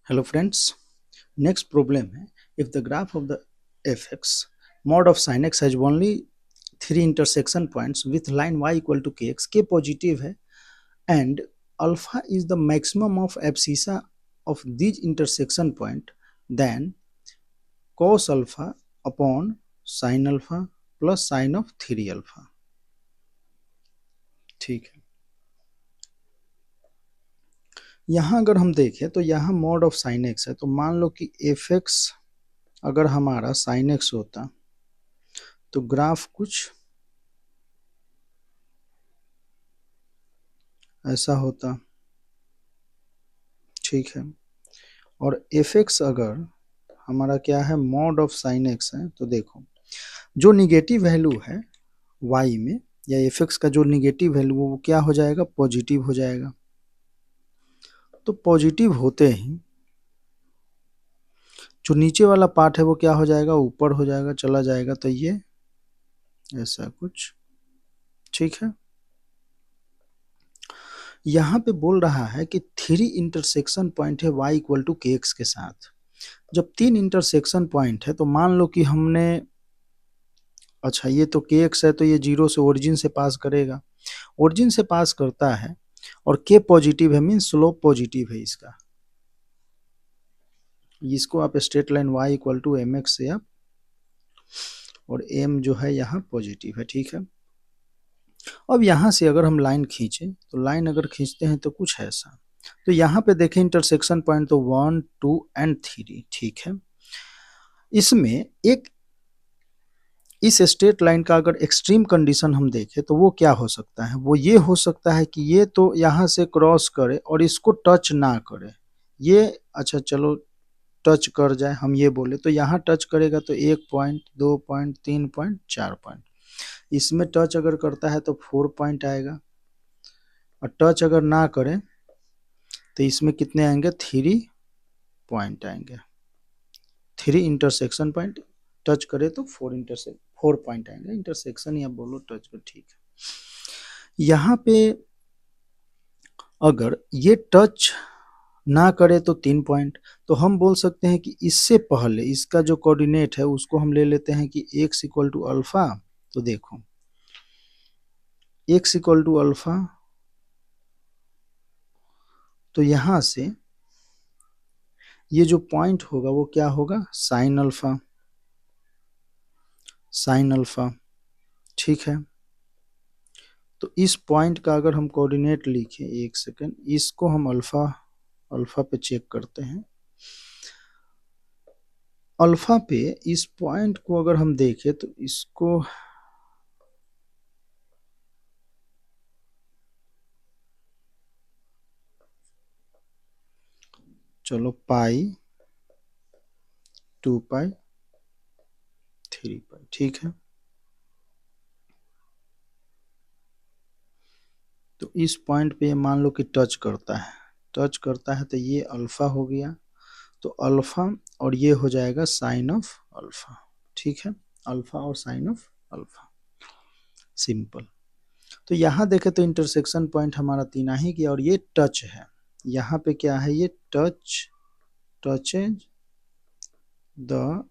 Hello friends, next problem है if the graph of the fx mod of sin x has only three intersection points with line y equal to kx, k positive है and alpha is the maximum of abscissa of these intersection point, then cos alpha upon sin alpha plus sin of 3 alpha। ठीक है, यहाँ अगर हम देखें तो यहाँ mod of sine x है, तो मान लो कि एफ एक्स अगर हमारा साइन एक्स होता तो ग्राफ कुछ ऐसा होता। ठीक है, और एफ एक्स अगर हमारा क्या है मॉड ऑफ साइन एक्स है, तो देखो जो निगेटिव वैल्यू है y में या एफ एक्स का जो निगेटिव वैल्यू वो क्या हो जाएगा, पॉजिटिव हो जाएगा। तो पॉजिटिव होते ही जो नीचे वाला पार्ट है वो क्या हो जाएगा, ऊपर हो जाएगा, चला जाएगा। तो ये ऐसा कुछ। ठीक है, यहाँ पे बोल रहा है कि थ्री इंटरसेक्शन पॉइंट है y equal to k x के साथ। जब तीन इंटरसेक्शन पॉइंट है तो मान लो कि हमने, अच्छा ये तो के एक्स है तो ये जीरो से ओरिजिन से पास करेगा, ओरिजिन से पास करता है और के पॉजिटिव है मीन्स स्लोप पॉजिटिव है इसका। इसको आप straight line y equal to m x से आप, और m जो है यहाँ पॉजिटिव है। ठीक है, अब यहाँ से अगर हम लाइन खींचे तो लाइन अगर खींचते हैं तो कुछ ऐसा। तो यहाँ पे देखें इंटरसेक्शन पॉइंट तो 1 2 एंड 3। ठीक है, इसमें एक इस स्ट्रेट लाइन का अगर एक्सट्रीम कंडीशन हम देखें तो वो क्या हो सकता है, वो ये हो सकता है कि ये तो यहाँ से क्रॉस करे और इसको टच ना करे, ये अच्छा चलो टच कर जाए, हम ये बोले तो यहाँ टच करेगा तो 1 पॉइंट 2 पॉइंट 3 पॉइंट 4 पॉइंट, इसमें टच अगर करता है तो 4 पॉइंट आएगा, और टच अगर ना करे तो इसमें कितने आएंगे, 3 पॉइंट आएंगे। 3 इंटरसेक्शन पॉइंट, टच करे तो 4 पॉइंट आएंगे, इंटरसेक्शन या बोलो टच कर। ठीक है, यहाँ पे अगर ये टच ना करे तो 3 पॉइंट, तो हम बोल सकते हैं कि इससे पहले इसका जो कोऑर्डिनेट है उसको हम ले लेते हैं कि x इक्वल टू अल्फा। तो देखो x इक्वल टू अल्फा, तो यहाँ से ये जो पॉइंट होगा वो क्या होगा, साइन अल्फा, साइन अल्फा। ठीक है, तो इस पॉइंट का अगर हम कोऑर्डिनेट लिखें, एक सेकेंड, इसको हम अल्फा अल्फा पे चेक करते हैं। अल्फा पे इस पॉइंट को अगर हम देखें तो इसको चलो पाई 2 पाई 3 पाई। ठीक है, तो इस पॉइंट पे मान लो कि टच करता है, टच करता है तो ये अल्फा हो गया, तो अल्फा और ये हो जाएगा साइन ऑफ अल्फा। ठीक है, अल्फा और साइन ऑफ अल्फा, सिंपल। तो यहाँ देखें तो इंटरसेक्शन पॉइंट हमारा 3 आ ही गया, और ये टच है, यहाँ पे क्या है, ये टच, टचेज द,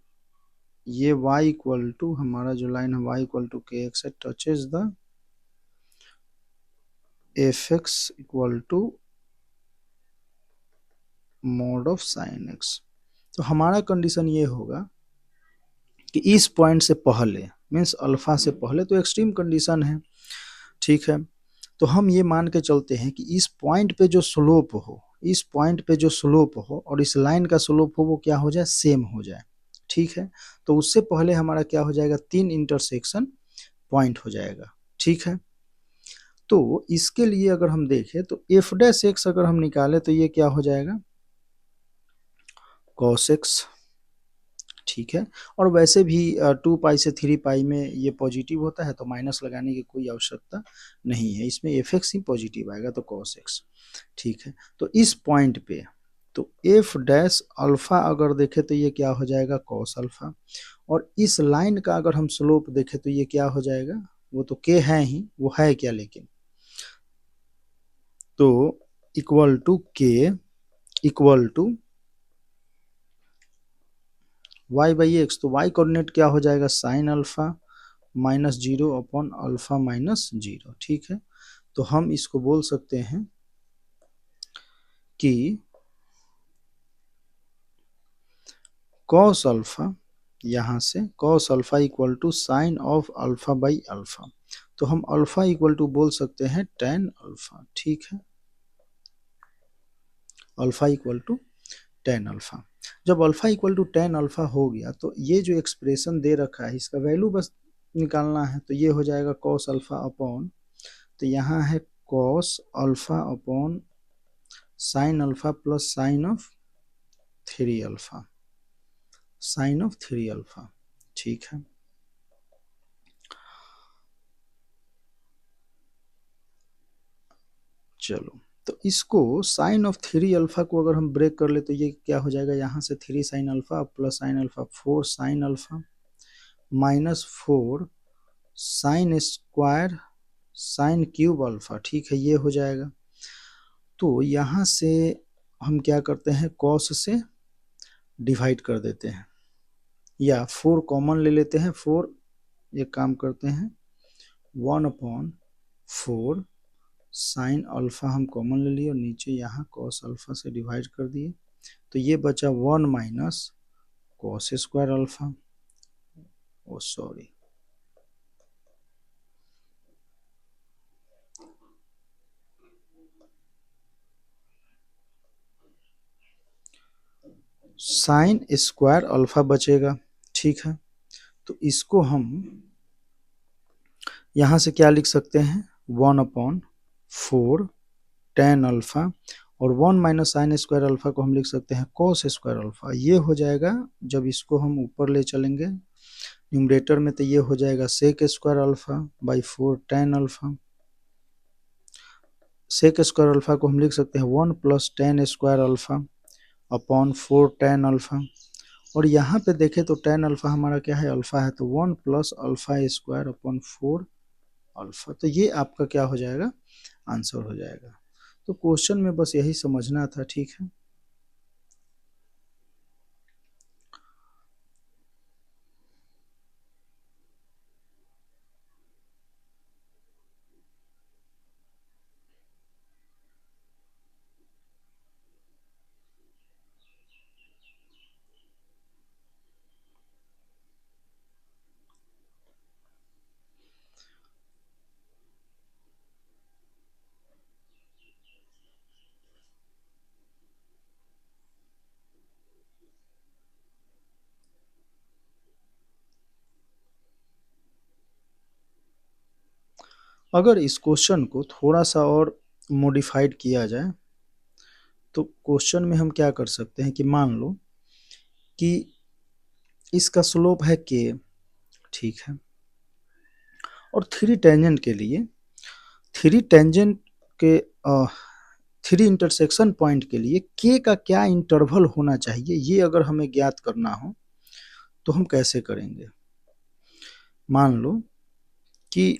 ये y इक्वल टू हमारा जो लाइन है y equal to k x है, touches the f x equal to mod of sine x. तो हमारा कंडीशन ये होगा कि इस पॉइंट से पहले मीन्स अल्फा से पहले, तो एक्सट्रीम कंडीशन है। ठीक है, तो हम ये मान के चलते हैं कि इस पॉइंट पे जो स्लोप हो, इस पॉइंट पे जो स्लोप हो और इस लाइन का स्लोप हो वो क्या हो जाए, सेम हो जाए। ठीक है, तो उससे पहले हमारा क्या हो जाएगा, 3 इंटरसेक्शन पॉइंट हो जाएगा। ठीक है, तो इसके लिए अगर हम देखें तो एफ डैश एक्स अगर हम निकाले तो ये क्या हो जाएगा, कॉस एक्स। ठीक है, और वैसे भी 2 पाई से 3 पाई में ये पॉजिटिव होता है तो माइनस लगाने की कोई आवश्यकता नहीं है, इसमें एफ एक्स ही पॉजिटिव आएगा तो कॉस एक्स। ठीक है, तो इस पॉइंट पे तो एफ डैश अल्फा अगर देखें तो ये क्या हो जाएगा, कॉस अल्फा, और इस लाइन का अगर हम स्लोप देखें तो ये क्या हो जाएगा, वो तो के है ही, वो है क्या लेकिन, तो equal to k equal to y by x, तो y कोऑर्डिनेट क्या हो जाएगा, sine alpha minus zero upon alpha minus zero, ठीक है। तो हम इसको बोल सकते हैं कि कॉस अल्फा, यहाँ से cos alpha equal to sine of alpha by alpha, तो हम अल्फा इक्वल टू बोल सकते हैं टेन अल्फा, ठीक है। Alpha equal to ten alpha, जब alpha equal to ten alpha हो गया तो ये जो एक्सप्रेशन दे रखा है इसका वैल्यू बस निकालना है, तो ये हो जाएगा कॉस अल्फा अपॉन, तो यहाँ है cos alpha upon sine alpha plus sine of three alpha, sine of three alpha, ठीक है। चलो, तो इसको साइन ऑफ थ्री अल्फा को अगर हम ब्रेक कर ले तो ये क्या हो जाएगा, यहाँ से three sign alpha plus sine alpha four sine alpha minus four sine square sine cube alpha, ठीक है, ये हो जाएगा। तो यहाँ से हम क्या करते हैं, कॉस से डिवाइड कर देते हैं या फोर कॉमन ले लेते हैं, फोर एक काम करते हैं one upon four sine alpha हम कॉमन ले लिए और नीचे यहाँ कॉस अल्फा से डिवाइड कर दिए, तो ये बचा one minus cos square alpha, oh sorry sine square alpha बचेगा, ठीक है। तो इसको हम यहाँ से क्या लिख सकते हैं, one upon four ten alpha और one minus sine square alpha को हम लिख सकते हैं कॉस स्क्वायर अल्फा, ये हो जाएगा। जब इसको हम ऊपर ले चलेंगे न्यूमरेटर में तो ये हो जाएगा sec square alpha by four ten alpha, sec square alpha को हम लिख सकते हैं one plus tan square alpha upon four ten alpha, और यहाँ पे देखें तो टेन अल्फा हमारा क्या है, अल्फा है, तो one plus alpha square upon four alpha, तो ये आपका क्या हो जाएगा, आंसर हो जाएगा। तो क्वेश्चन में बस यही समझना था, ठीक है। अगर इस क्वेश्चन को थोड़ा सा और मॉडिफाइड किया जाए तो क्वेश्चन में हम क्या कर सकते हैं कि मान लो कि इसका स्लोप है के, ठीक है, और थ्री टेंजेंट के लिए, थ्री टेंजेंट के थ्री इंटरसेक्शन पॉइंट के लिए के का क्या इंटरवल होना चाहिए, ये अगर हमें ज्ञात करना हो तो हम कैसे करेंगे। मीन लो कि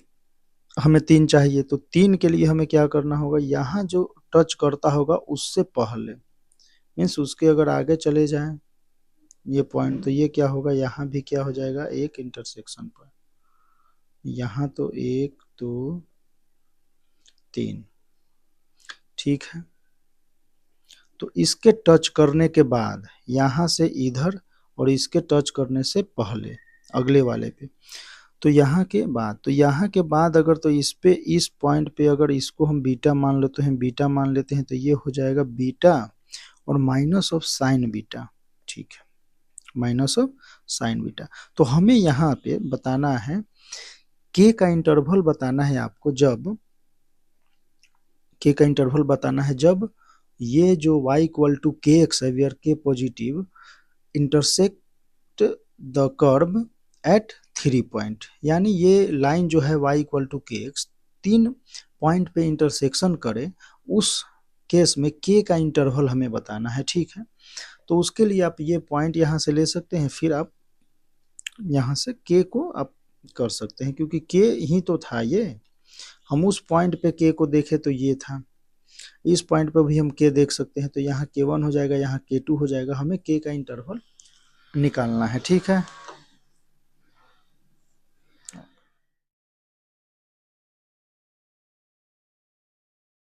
हमें तीन चाहिए, तो तीन के लिए हमें क्या करना होगा, यहाँ जो टच करता होगा उससे पहले मीन्स उसके अगर आगे चले जाएं ये पॉइंट, तो ये क्या होगा, यहाँ भी क्या हो जाएगा, एक इंटरसेक्शन पॉइंट, यहाँ तो एक दो तीन, ठीक है। तो इसके टच करने के बाद यहाँ से इधर और इसके टच करने से पहले अगले वाले पे, तो यहाँ के बाद, तो यहाँ के बाद अगर तो इस पे इस पॉइंट पे अगर इसको हम बीटा मान लेते हैं, बीटा मान लेते हैं, तो ये हो जाएगा बीटा और माइनस ऑफ साइन बीटा, ठीक है, माइनस ऑफ साइन बीटा। तो हमें यहाँ पे बताना है के का इंटरवल बताना है आपको, जब के का इंटरवल बताना है जब ये जो y equal to k x है वेयर के positive intersect the curve at three point, यानी ये लाइन जो है y equal to k x तीन पॉइंट पे इंटरसेक्शन करे, उस केस में के का इंटरवल हमें बताना है, ठीक है। तो उसके लिए आप ये पॉइंट यहाँ से ले सकते हैं, फिर आप यहाँ से के को आप कर सकते हैं, क्योंकि के ही तो था, ये हम उस पॉइंट पे के को देखे तो ये था, इस पॉइंट पे भी हम के देख सकते हैं, तो यहाँ के वन हो जाएगा, यहाँ के टू हो जाएगा, हमें के का इंटरवल निकालना है, ठीक है।